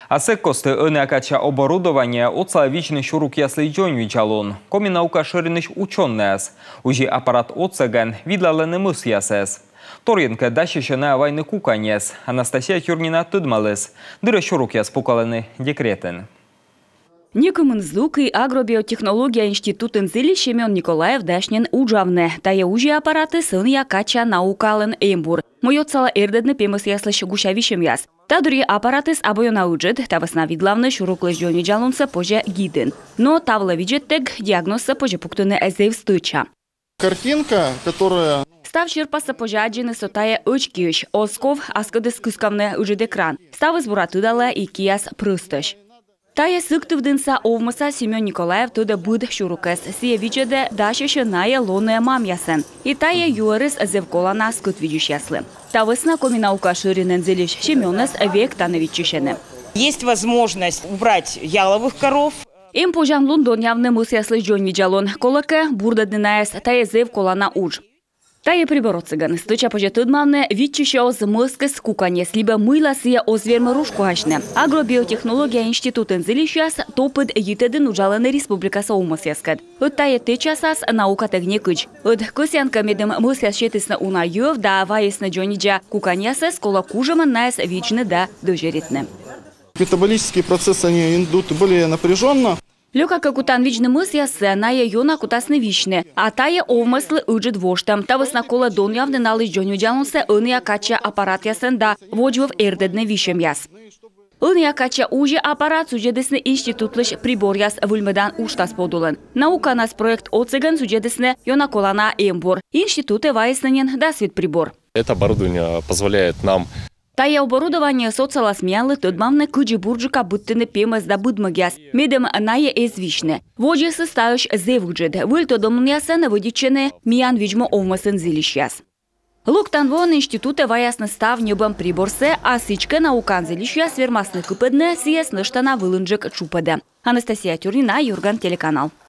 Асек косты ынакача оборудование отславичный шурук ясли джон вичалон. Коминаука шириныш ученый. Уже аппарат отсаган видлаланы мыс ясес. Торенка дащищена войны куканес. Анастасия Тюрнина тыдмалес. Дыры шурук яс пукаланы декретен. Некомынздук и агробиотехнология институтын зели Шемен Николаев дашнен уджавне. Тая уже аппараты сын якача наукален эмбур. Моёцала эрдедны пемыс яслыш гушавишем яс. Тадури аппаратыс обоена уджет, тавасна видлавны шуруклыш джони джалунса позже гиден. Но тавла виджеттег диагнозса позже пуктуны эзев стыча. Картинка, которая... Став черпаса позже аджины сотая очкиш, осков аскадыс кускавны ужед экран. Став избуратыдала и кияс прыстыш. Тая сыктывдынса овмыса Семен Николаев туда буд шурукес. Сия виджеде дашишеная лоная мамясен. И тая юарыс зевколана скут видюшяслы. Тавысна коминаука ширинен зелиш Семенес век тановичишене. Есть возможность убрать яловых коров. Им пожан Лондон явны мысяслы джон виджалон. Колаке бурда дынаес тая зевколана уж. Тая прибор цыган. Стыча позже тыдмавне видчище оз мыскес куканес, либо мыла сия озверма рушку ашне. Агробиотехнология институтын зелищас топыд етедын ужаланы республика соумыс яскад. Тая течасас наука тегне кыч. Кысянка медем мысяс шетесна унайов да ваесна джониджа куканесес кола кужаман наес вичны да дожеритны. Метаболические процессы они идут более напряженно. Лёка какутан вичны мысясы ная юна кутасны вичны, а тая овмыслы уджит воштам. Тавысна кола дон явны налыш джоню джалунсе ын якача аппарат ясын да воджвов эрдедны вишем яс. Ын якача уже аппарат суджедесны институтлыш прибор яс вульмедан уштас подулын. Наука нас проект оцыган суджедесны юна колана эмбор. Институты вайснынен дасвит прибор. Это оборудование позволяет нам... Тая оборудование соцала смялы тыдмавны кыджи бурджика буттыны пемас да будмагяс. Медем ная эзвишне. Воджи составиш зевуджед. Выльто домнясен выдичены миян виджмо овмасын зелищяс. Луктан вон институты ваясны став небом приборсе, а сычка наукан зелищяс вермасны кыпыдны сиес ныштана вылынджик чупады. Анастасия Тюрнина, Юрган, телеканал.